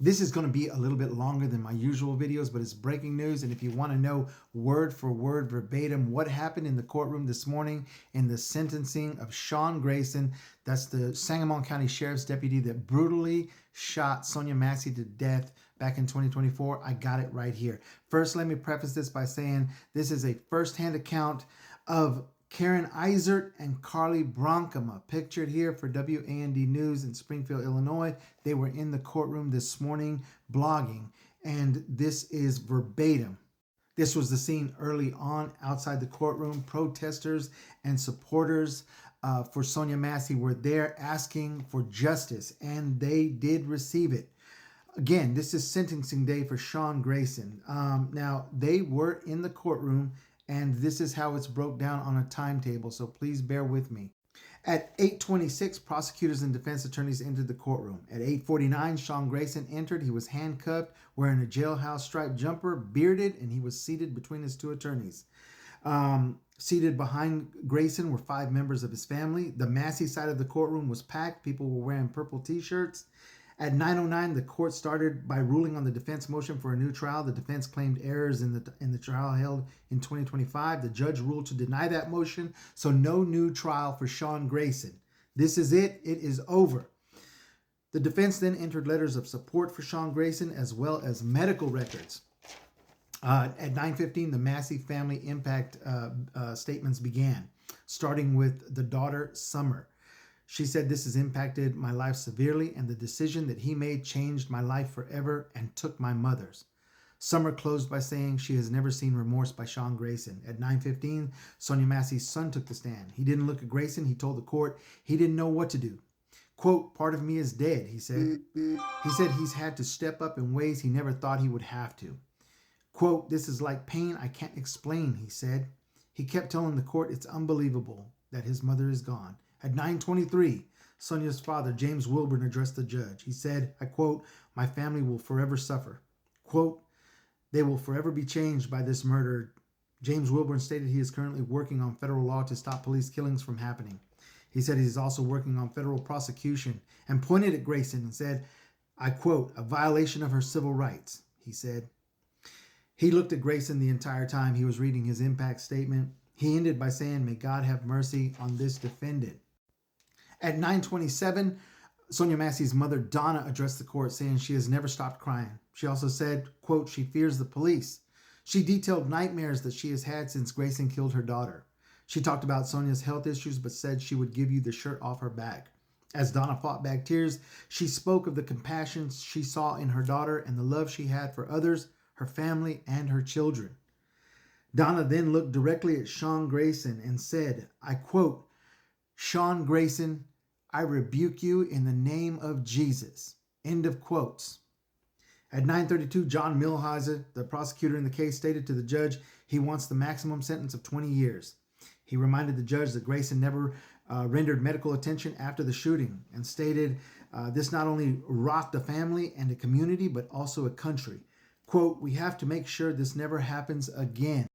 This is going to be a little bit longer than my usual videos, but it's breaking news. And if you want to know word for word, verbatim, what happened in the courtroom this morning in the sentencing of Sean Grayson, that's the Sangamon County Sheriff's deputy that brutally shot Sonia Massey to death back in 2024, I got it right here. First, let me preface this by saying this is a firsthand account of Karen Eisert and Carly Bronkema, pictured here for WAND News in Springfield, Illinois. They were in the courtroom this morning blogging, and this is verbatim. This was the scene early on outside the courtroom. Protesters and supporters for Sonia Massey were there asking for justice, and they did receive it. Again, this is sentencing day for Sean Grayson. Now, they were in the courtroom, and this is how it's broke down on a timetable, so please bear with me. At 8:26, prosecutors and defense attorneys entered the courtroom. At 8:49, Sean Grayson entered. He was handcuffed, wearing a jailhouse striped jumper, bearded, and he was seated between his two attorneys. Seated behind Grayson were 5 members of his family. The Massey side of the courtroom was packed. People were wearing purple t-shirts. At 9:09, the court started by ruling on the defense motion for a new trial. The defense claimed errors in the trial held in 2025. The judge ruled to deny that motion, so no new trial for Sean Grayson. This is it. It is over. The defense then entered letters of support for Sean Grayson as well as medical records. At 9:15, the Massey family impact statements began, starting with the daughter, Summer. She said, "This has impacted my life severely, and the decision that he made changed my life forever and took my mother's." Summer closed by saying she has never seen remorse by Sean Grayson. At 9:15, Sonia Massey's son took the stand. He didn't look at Grayson. He told the court he didn't know what to do. Quote, "Part of me is dead," he said. He said he's had to step up in ways he never thought he would have to. Quote, "This is like pain I can't explain," he said. He kept telling the court it's unbelievable that his mother is gone. At 9:23, Sonia's father, James Wilburn, addressed the judge. He said, I quote, "My family will forever suffer." Quote, "They will forever be changed by this murder." James Wilburn stated he is currently working on federal law to stop police killings from happening. He said he's also working on federal prosecution and pointed at Grayson and said, I quote, "A violation of her civil rights," he said. He looked at Grayson the entire time he was reading his impact statement. He ended by saying, "May God have mercy on this defendant." At 9:27, Sonia Massey's mother, Donna, addressed the court saying she has never stopped crying. She also said, quote, "She fears the police." She detailed nightmares that she has had since Grayson killed her daughter. She talked about Sonia's health issues, but said she would give you the shirt off her back. As Donna fought back tears, she spoke of the compassion she saw in her daughter and the love she had for others, her family, and her children. Donna then looked directly at Sean Grayson and said, I quote, "Sean Grayson, I rebuke you in the name of Jesus." End of quotes. At 9:32, John Milheiser, the prosecutor in the case, stated to the judge he wants the maximum sentence of 20 years. He reminded the judge that Grayson never rendered medical attention after the shooting and stated this not only rocked a family and a community, but also a country. Quote, "We have to make sure this never happens again."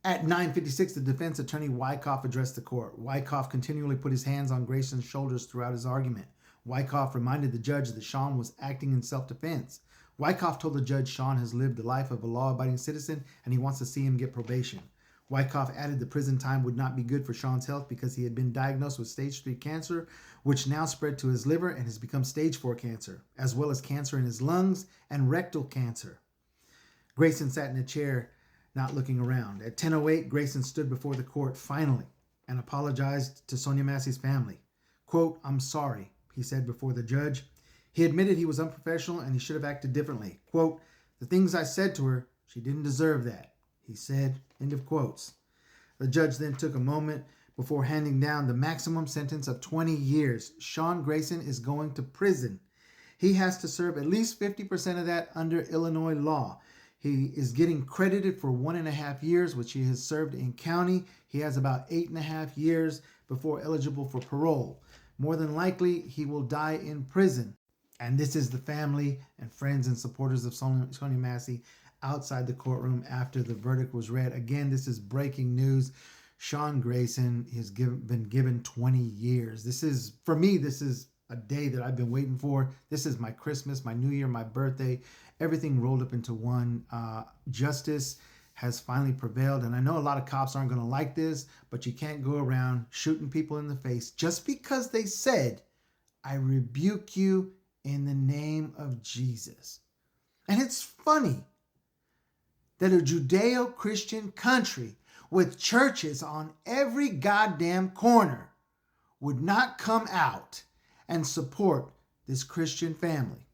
At 9:56, the defense attorney Wyckoff addressed the court. Wyckoff continually put his hands on Grayson's shoulders throughout his argument. Wyckoff reminded the judge that Sean was acting in self-defense. Wyckoff told the judge Sean has lived the life of a law-abiding citizen and he wants to see him get probation. Wyckoff added the prison time would not be good for Sean's health because he had been diagnosed with stage 3 cancer, which now spread to his liver and has become stage 4 cancer, as well as cancer in his lungs and rectal cancer. Grayson sat in a chair, not looking around. At 10:08, Grayson stood before the court finally and apologized to Sonia Massey's family. Quote, "I'm sorry," he said before the judge. He admitted he was unprofessional and he should have acted differently. Quote, "The things I said to her, she didn't deserve that," he said. End of quotes. The judge then took a moment before handing down the maximum sentence of 20 years. Sean Grayson is going to prison. He has to serve at least 50% of that under Illinois law. He is getting credited for 1.5 years, which he has served in county. He has about 8.5 years before eligible for parole. More than likely, he will die in prison. And this is the family and friends and supporters of Sonia Massey outside the courtroom after the verdict was read. Again, this is breaking news. Sean Grayson has been given 20 years. This is, for me, this is a day that I've been waiting for. This is my Christmas, my New Year, my birthday, everything rolled up into one. Justice has finally prevailed. And I know a lot of cops aren't going to like this, but you can't go around shooting people in the face just because they said, I rebuke you in the name of Jesus. And it's funny that a Judeo-Christian country with churches on every goddamn corner would not come out and support this Christian family.